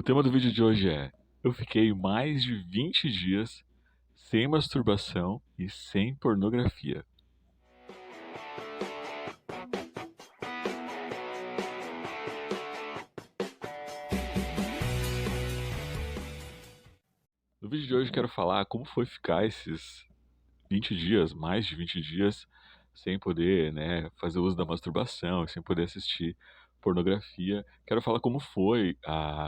tema do vídeo de hoje é: eu fiquei mais de 20 dias sem masturbação e sem pornografia. No vídeo de hoje eu quero falar como foi ficar esses 20 dias, mais de 20 dias, sem poder, né, fazer uso da masturbação, sem poder assistir pornografia. Quero falar como foi,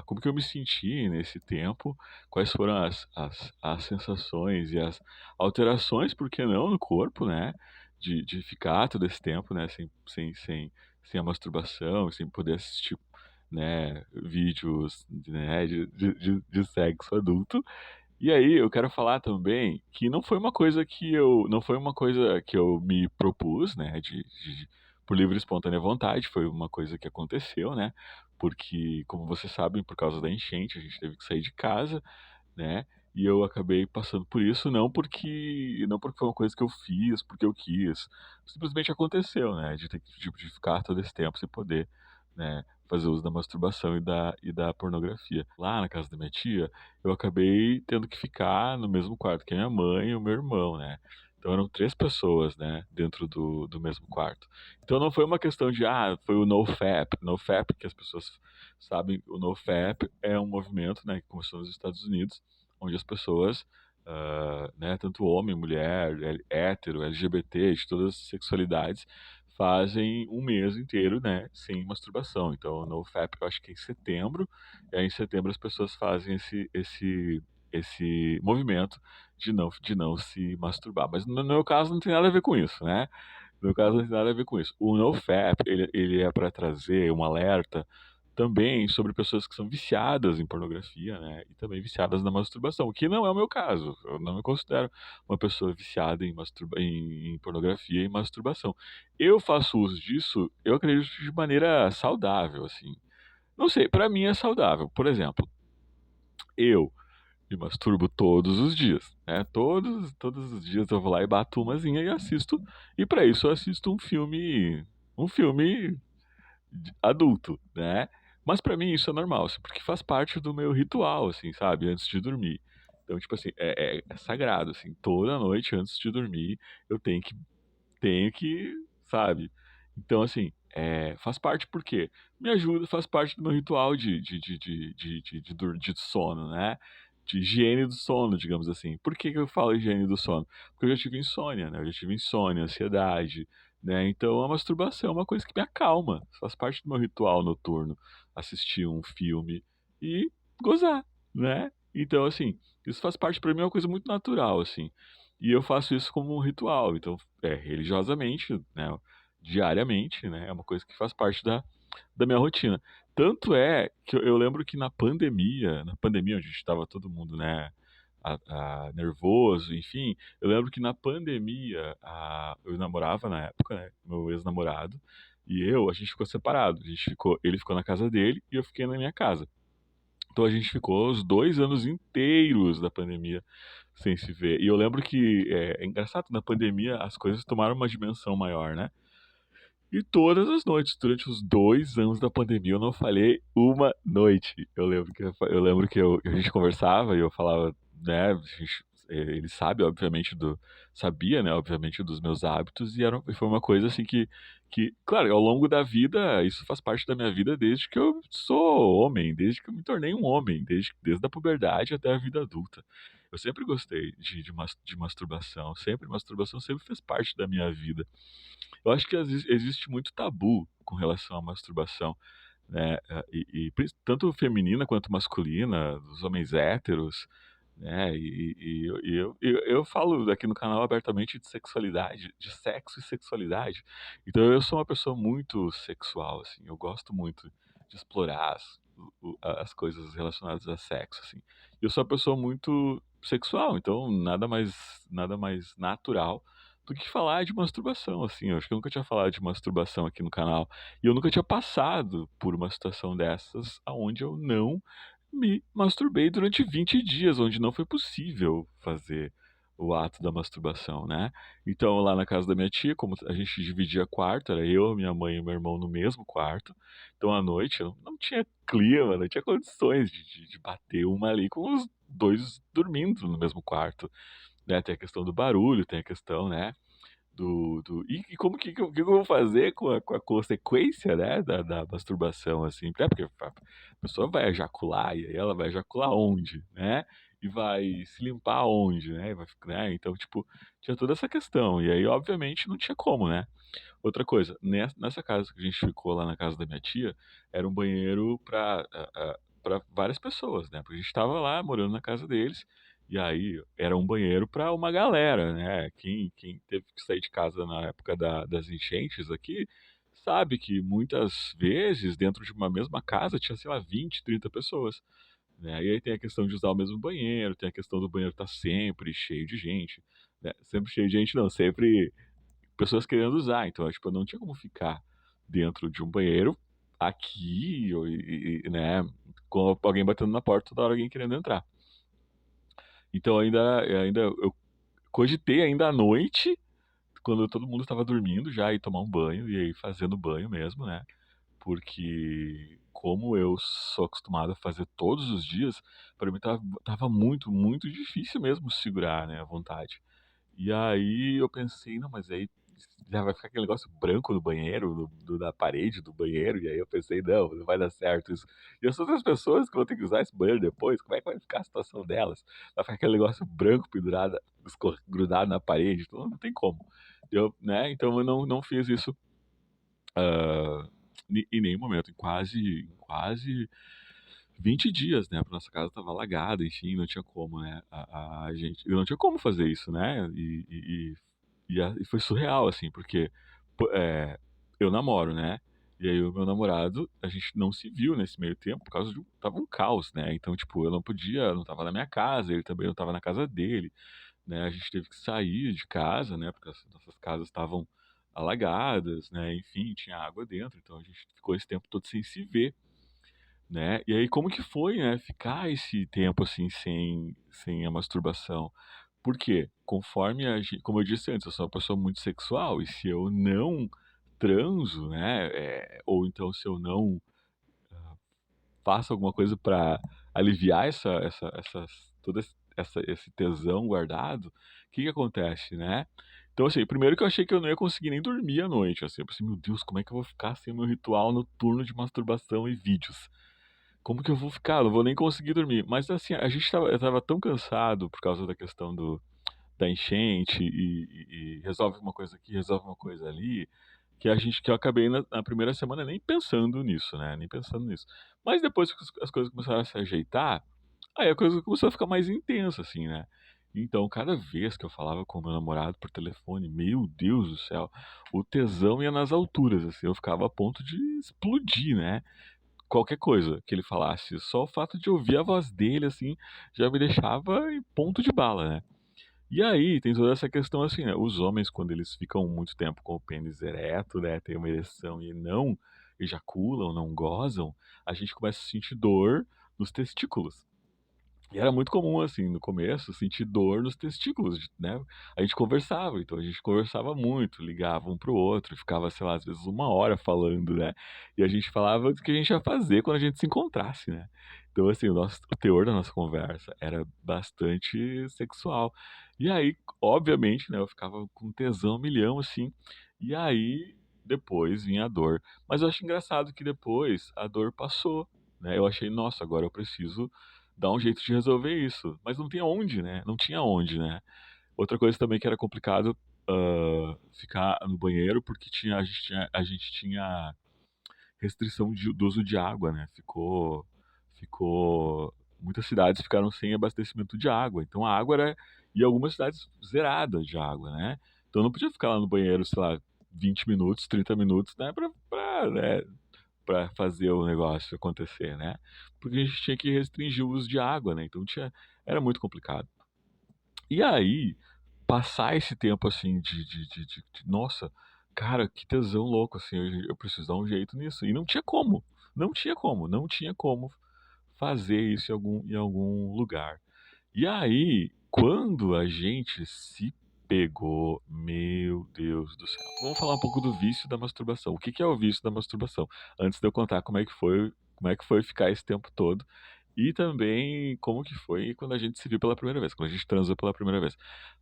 como que eu me senti nesse tempo, quais foram as sensações e as alterações, por que não, no corpo, né, de ficar todo esse tempo, né, sem a masturbação, sem poder assistir, né, vídeos, né, de sexo adulto. E aí, eu quero falar também que não foi uma coisa que eu me propus, né, por livre e espontânea vontade, foi uma coisa que aconteceu, né, porque, como vocês sabem, por causa da enchente, a gente teve que sair de casa, né, e eu acabei passando por isso, não porque foi uma coisa que eu fiz, porque eu quis, simplesmente aconteceu, né, de ficar todo esse tempo sem poder, né, fazer uso da masturbação e da pornografia. Lá na casa da minha tia, eu acabei tendo que ficar no mesmo quarto que a minha mãe e o meu irmão, né. Então eram 3 pessoas, né, dentro do mesmo quarto. Então não foi uma questão de, foi o NoFap. NoFap, que as pessoas sabem, o NoFap é um movimento, né, que começou nos Estados Unidos, onde as pessoas, né, tanto homem, mulher, hétero, LGBT, de todas as sexualidades, fazem um mês inteiro, né, sem masturbação. Então, no FAP, eu acho que é em setembro, e aí em setembro as pessoas fazem esse movimento de não se masturbar. Mas no meu caso não tem nada a ver com isso, né? No meu caso não tem nada a ver com isso. O NoFap, ele é para trazer um alerta também sobre pessoas que são viciadas em pornografia, né, e também viciadas na masturbação, o que não é o meu caso. Eu não me considero uma pessoa viciada em pornografia e masturbação. Eu faço uso disso, eu acredito, de maneira saudável, assim. Não sei, pra mim é saudável. Por exemplo, eu me masturbo todos os dias, né? Todos os dias eu vou lá e bato umazinha e assisto, e pra isso eu assisto um filme adulto, né? Mas pra mim isso é normal, assim, porque faz parte do meu ritual, assim, sabe? Antes de dormir. Então, tipo assim, é sagrado, assim, toda noite antes de dormir eu tenho que, sabe? Então, assim, faz parte porque me ajuda, faz parte do meu ritual de sono, né? De higiene do sono, digamos assim. Por que que eu falo higiene do sono? Porque eu já tive insônia, né? Eu já tive insônia, ansiedade, né? Então a masturbação é uma coisa que me acalma. Faz parte do meu ritual noturno. Assistir um filme e gozar, né? Então, assim, isso faz parte pra mim, é uma coisa muito natural, assim. E eu faço isso como um ritual. Então, religiosamente, né, diariamente, né, é uma coisa que faz parte da minha rotina. Tanto é que eu lembro que na pandemia, onde estava todo mundo, né, nervoso, enfim, eu lembro que na pandemia, eu namorava na época, né, meu ex-namorado, e a gente ficou separado. Ele ficou na casa dele e eu fiquei na minha casa. Então a gente ficou os 2 anos inteiros da pandemia sem se ver. E eu lembro que é engraçado, na pandemia as coisas tomaram uma dimensão maior, né? E todas as noites, durante os 2 anos da pandemia, eu não falhei uma noite. Eu lembro que a gente conversava e eu falava, né? Ele sabia, né? Obviamente, dos meus hábitos, e foi uma coisa assim claro, ao longo da vida, isso faz parte da minha vida desde que eu sou homem, desde que eu me tornei um homem, desde a puberdade até a vida adulta. Eu sempre gostei de masturbação, masturbação sempre fez parte da minha vida. Eu acho que existe muito tabu com relação à masturbação, né? Tanto feminina quanto masculina, dos homens héteros, né? E eu falo aqui no canal abertamente de sexualidade, de sexo e sexualidade. Então eu sou uma pessoa muito sexual, assim. Eu gosto muito de explorar as coisas relacionadas a sexo, assim. Eu sou uma pessoa muito sexual, então nada mais natural do que falar de masturbação, assim. Eu acho que eu nunca tinha falado de masturbação aqui no canal. E eu nunca tinha passado por uma situação dessas aonde eu não me masturbei durante 20 dias, onde não foi possível fazer o ato da masturbação, né? Então, lá na casa da minha tia, como a gente dividia quarto, era eu, minha mãe e meu irmão no mesmo quarto. Então, à noite, não tinha clima, não tinha condições de bater uma ali com os dois dormindo no mesmo quarto, né? Tem a questão do barulho, tem a questão, né? E como que eu vou fazer com a consequência, né, da masturbação, assim, né? Porque a pessoa vai ejacular, e aí ela vai ejacular onde, né? E vai se limpar onde, né? E vai, né? Então, tipo, tinha toda essa questão. E aí, obviamente, não tinha como, né? Outra coisa, nessa casa que a gente ficou lá na casa da minha tia, era um banheiro para várias pessoas, né? Porque a gente estava lá morando na casa deles, e aí era um banheiro para uma galera, né? Quem teve que sair de casa na época das enchentes aqui, sabe que muitas vezes dentro de uma mesma casa tinha, sei lá, 20, 30 pessoas, né? E aí tem a questão de usar o mesmo banheiro, tem a questão do banheiro estar sempre cheio de gente, né? Sempre cheio de gente, não, sempre pessoas querendo usar. Então, tipo, eu não tinha como ficar dentro de um banheiro aqui, né, com alguém batendo na porta toda hora, alguém querendo entrar. Então, ainda eu cogitei ainda à noite, quando todo mundo estava dormindo, já ir tomar um banho, e aí fazendo banho mesmo, né? Porque como eu sou acostumado a fazer todos os dias, para mim tava muito, muito difícil mesmo segurar, né, a vontade. E aí eu pensei, não, mas aí já vai ficar aquele negócio branco no banheiro, na parede do banheiro, e aí eu pensei, não, não vai dar certo isso. E as outras pessoas que vão ter que usar esse banheiro depois, como é que vai ficar a situação delas? Vai ficar aquele negócio branco pendurado, grudado na parede, então não tem como. Então eu não fiz isso em nenhum momento, em quase 20 dias, né? A nossa casa estava alagada, enfim, não tinha como, né? A gente, eu não tinha como fazer isso, né? E foi surreal, assim, porque pô, eu namoro, né? E aí o meu namorado, a gente não se viu nesse meio tempo por causa de tava um caos, né? Então, tipo, eu não podia, não tava na minha casa, ele também não tava na casa dele, né? A gente teve que sair de casa, né? Porque as nossas casas estavam alagadas, né? Enfim, tinha água dentro, então a gente ficou esse tempo todo sem se ver, né? E aí como que foi, né, ficar esse tempo assim sem a masturbação? Por quê? Conforme como eu disse antes, eu sou uma pessoa muito sexual e se eu não transo, né, ou então se eu não faço alguma coisa para aliviar todo esse tesão guardado, o que que acontece, né? Então, assim, primeiro que eu achei que eu não ia conseguir nem dormir à noite, assim, eu pensei, meu Deus, como é que eu vou ficar sem o meu ritual noturno de masturbação e vídeos? Como que eu vou ficar? Eu não vou nem conseguir dormir. Mas assim, eu tava tão cansado por causa da questão da enchente e resolve uma coisa aqui, resolve uma coisa ali, que eu acabei na primeira semana nem pensando nisso, né? Nem pensando nisso. Mas depois que as coisas começaram a se ajeitar, aí a coisa começou a ficar mais intensa, assim, né? Então, cada vez que eu falava com o meu namorado por telefone, meu Deus do céu, o tesão ia nas alturas, assim, eu ficava a ponto de explodir, né? Qualquer coisa que ele falasse, só o fato de ouvir a voz dele, assim, já me deixava em ponto de bala, né? E aí tem toda essa questão assim, né? Os homens, quando eles ficam muito tempo com o pênis ereto, né? Tem uma ereção e não ejaculam, não gozam, a gente começa a sentir dor nos testículos. E era muito comum, assim, no começo, sentir dor nos testículos, né? A gente conversava, então a gente conversava muito, ligava um pro outro, ficava, sei lá, às vezes uma hora falando, né? E a gente falava do que a gente ia fazer quando a gente se encontrasse, né? Então, assim, o teor da nossa conversa era bastante sexual. E aí, obviamente, né, eu ficava com tesão a milhão, assim, e aí depois vinha a dor. Mas eu acho engraçado que depois a dor passou, né? Eu achei, nossa, agora eu preciso dar um jeito de resolver isso. Mas não tem onde, né? Não tinha onde, né? Outra coisa também que era complicado ficar no banheiro porque a gente tinha restrição do uso de água, né? Muitas cidades ficaram sem abastecimento de água. Então a água era, e algumas cidades zeradas de água, né? Então eu não podia ficar lá no banheiro, sei lá, 20 minutos, 30 minutos, né? Pra fazer o negócio acontecer, né? Porque a gente tinha que restringir o uso de água, né? Então era muito complicado. E aí, passar esse tempo assim nossa, cara, que tesão louco, assim, eu preciso dar um jeito nisso. E não tinha como, não tinha como fazer isso em algum lugar. E aí, quando a gente se pegou, meu Deus do céu. Vamos falar um pouco do vício da masturbação. O que que é o vício da masturbação? Antes de eu contar como é que foi ficar esse tempo todo e também como que foi quando a gente se viu pela primeira vez, quando a gente transou pela primeira vez.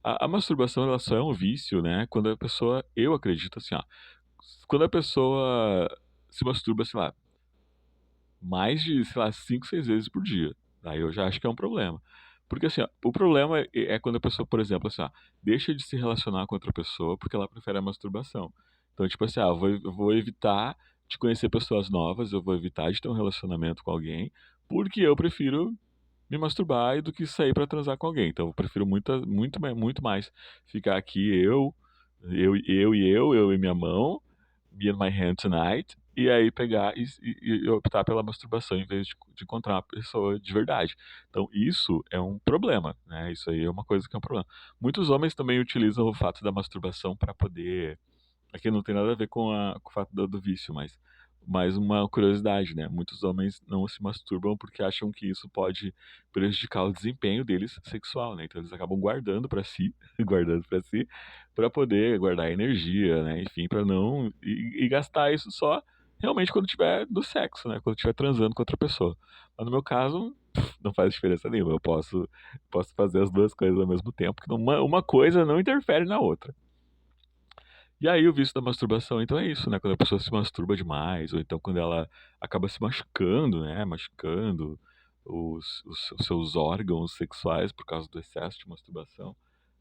A masturbação ela só é um vício, né? Quando a pessoa, eu acredito assim, ó, quando a pessoa se masturba, sei lá, mais de, sei lá, 5 6 vezes por dia. Aí eu já acho que é um problema. Porque assim, ó, o problema é quando a pessoa, por exemplo, assim, ó, deixa de se relacionar com outra pessoa porque ela prefere a masturbação. Então, tipo assim, eu vou evitar de conhecer pessoas novas, eu vou evitar de ter um relacionamento com alguém, porque eu prefiro me masturbar do que sair pra transar com alguém. Então, eu prefiro muito mais ficar aqui eu e minha mão, me and my hand tonight, e aí pegar e optar pela masturbação em vez de encontrar uma pessoa de verdade. Então, isso é um problema, né? Isso aí é uma coisa que é um problema. Muitos homens também utilizam o fato da masturbação para poder. Aqui não tem nada a ver com o fato do vício, mas mais uma curiosidade, né? Muitos homens não se masturbam porque acham que isso pode prejudicar o desempenho deles sexual, né? Então eles acabam guardando para si, guardando para si, para poder guardar energia, né? Enfim, para não e gastar isso só realmente quando tiver do sexo, né? Quando estiver transando com outra pessoa. Mas no meu caso, não faz diferença nenhuma. Eu posso fazer as duas coisas ao mesmo tempo, que uma coisa não interfere na outra. E aí o vício da masturbação, então é isso, né? Quando a pessoa se masturba demais, ou então quando ela acaba se machucando, né? Machucando os seus órgãos sexuais por causa do excesso de masturbação,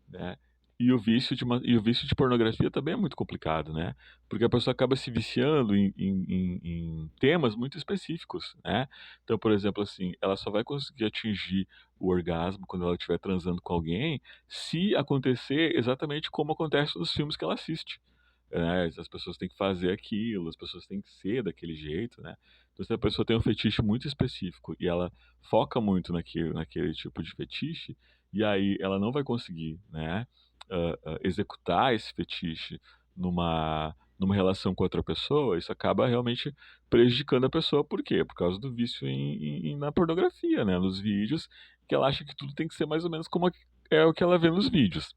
né? E o vício de pornografia também é muito complicado, né? Porque a pessoa acaba se viciando em temas muito específicos, né? Então, por exemplo, assim, ela só vai conseguir atingir o orgasmo quando ela estiver transando com alguém se acontecer exatamente como acontece nos filmes que ela assiste, né? As pessoas têm que fazer aquilo, as pessoas têm que ser daquele jeito, né? Então, se a pessoa tem um fetiche muito específico e ela foca muito naquele tipo de fetiche, e aí ela não vai conseguir, né, executar esse fetiche numa relação com outra pessoa, isso acaba realmente prejudicando a pessoa. Por quê? Por causa do vício na pornografia, né? Nos vídeos, que ela acha que tudo tem que ser mais ou menos como é o que ela vê nos vídeos.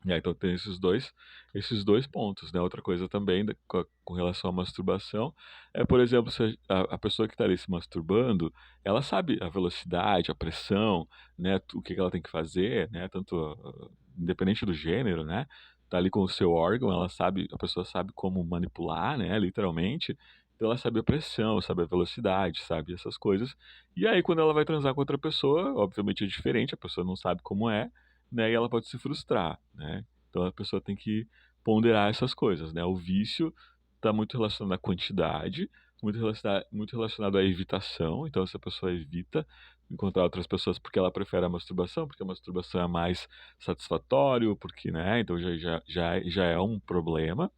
Então tem esses dois pontos, né? Outra coisa também com relação à masturbação é, por exemplo, se a pessoa que está ali se masturbando, ela sabe a velocidade, a pressão, né? O que que ela tem que fazer, né? Tanto independente do gênero, né? Tá ali com o seu órgão, ela sabe, a pessoa sabe como manipular, né? Literalmente. Então ela sabe a pressão, sabe a velocidade, sabe essas coisas. E aí quando ela vai transar com outra pessoa, obviamente é diferente, a pessoa não sabe como é, né? E ela pode se frustrar, né? Então a pessoa tem que ponderar essas coisas, né? O vício está muito relacionado à quantidade, muito relacionado à evitação. Então se a pessoa evita encontrar outras pessoas porque ela prefere a masturbação, porque a masturbação é mais satisfatório, porque, né? Então já é um problema.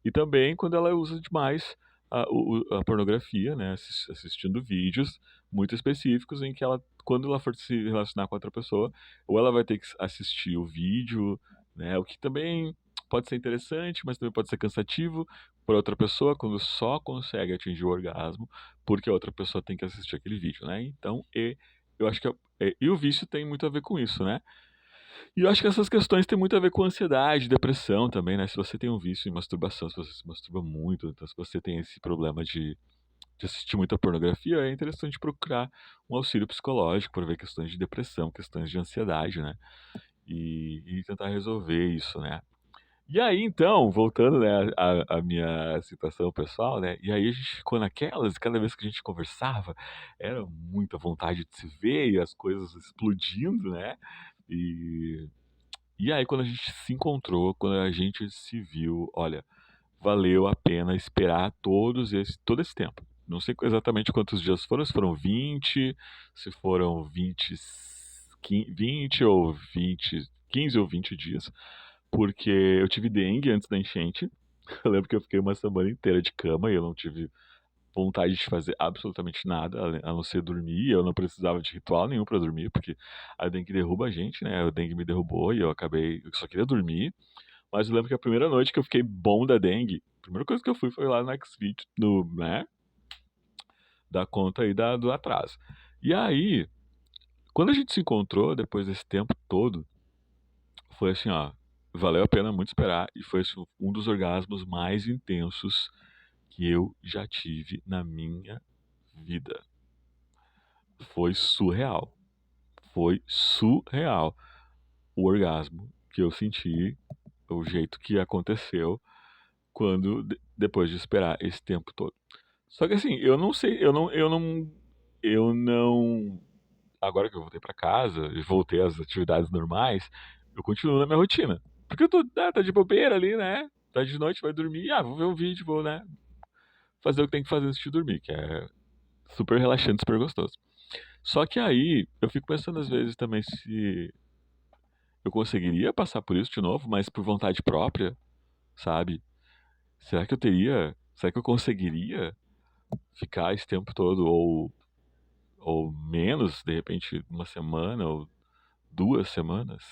E também quando ela usa demais a pornografia, né? Assistindo vídeos muito específicos em que ela, quando ela for se relacionar com outra pessoa, ou ela vai ter que assistir o vídeo, né? O que também pode ser interessante, mas também pode ser cansativo para outra pessoa quando só consegue atingir o orgasmo porque a outra pessoa tem que assistir aquele vídeo, né? Então, eu acho que e o vício tem muito a ver com isso, né? E eu acho que essas questões têm muito a ver com ansiedade, depressão também, né? Se você tem um vício em masturbação, se você se masturba muito, então se você tem esse problema de assistir muita pornografia, é interessante procurar um auxílio psicológico para ver questões de depressão, questões de ansiedade, né? E tentar resolver isso, né? E aí, então, voltando, né, à minha situação pessoal, né? E aí a gente ficou naquelas, e cada vez que a gente conversava, era muita vontade de se ver e as coisas explodindo, né? E e aí, quando a gente se encontrou, quando a gente se viu, olha, valeu a pena esperar todo esse tempo. Não sei exatamente quantos dias foram, se foram 20, se foram 20 ou 20, 15 ou 20 dias, porque eu tive dengue antes da enchente. Eu lembro que eu fiquei uma semana inteira de cama e eu não tive vontade de fazer absolutamente nada, a não ser dormir. Eu não precisava de ritual nenhum para dormir, porque a dengue derruba a gente, né? A dengue me derrubou e eu só queria dormir. Mas eu lembro que a primeira noite que eu fiquei bom da dengue, a primeira coisa que eu fui foi lá no Xvideo, né? Da conta aí do atraso. E aí, Quando a gente se encontrou, depois desse tempo todo, foi assim, ó, valeu a pena muito esperar e foi assim, um dos orgasmos mais intensos que eu já tive na minha vida. Foi surreal. Foi surreal o orgasmo que eu senti, o jeito que aconteceu quando depois de esperar esse tempo todo. Só que assim, eu não sei, eu não, agora que eu voltei pra casa e voltei às atividades normais, eu continuo na minha rotina. Porque eu tô, tá de bobeira ali, né? Tá de noite, vai dormir, vou ver um vídeo, vou, né? Fazer o que tem que fazer antes de dormir, que é super relaxante, super gostoso. Só que aí, eu fico pensando às vezes também se eu conseguiria passar por isso de novo, mas por vontade própria, sabe? Será que eu teria, será que eu conseguiria ficar esse tempo todo ou menos, de repente, uma semana ou 2 semanas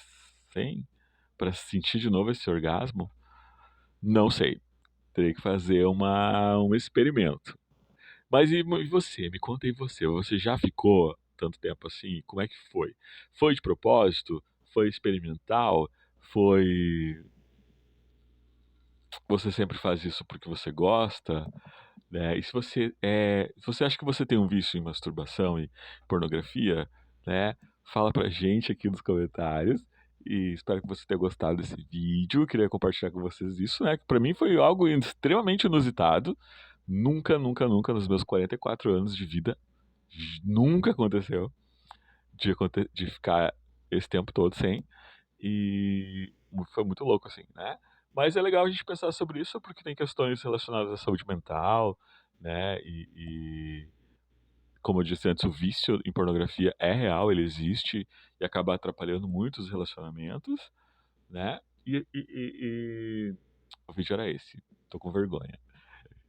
sem para sentir de novo esse orgasmo? Não sei. Teria que fazer um experimento. Mas e você? Me conta aí você. Você já ficou tanto tempo assim? Como é que foi? Foi de propósito? Foi experimental? Foi. Você sempre faz isso porque você gosta? Né? E se você acha que você tem um vício em masturbação e pornografia, né? Fala pra gente aqui nos comentários. E espero que você tenha gostado desse vídeo. Queria compartilhar com vocês isso, né? Que pra mim foi algo extremamente inusitado. Nunca, nunca, nunca nos meus 44 anos de vida, nunca aconteceu de ficar esse tempo todo sem. E foi muito louco, assim, né? Mas é legal a gente pensar sobre isso porque tem questões relacionadas à saúde mental, né? Como eu disse antes, o vício em pornografia é real, ele existe e acaba atrapalhando muito os relacionamentos, né? O vídeo era esse. Tô com vergonha.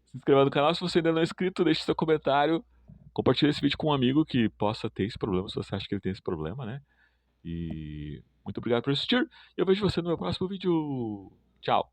Se inscreva no canal se você ainda não é inscrito, deixe seu comentário, compartilhe esse vídeo com um amigo que possa ter esse problema, se você acha que ele tem esse problema, né? E muito obrigado por assistir. E eu vejo você no meu próximo vídeo. Tchau!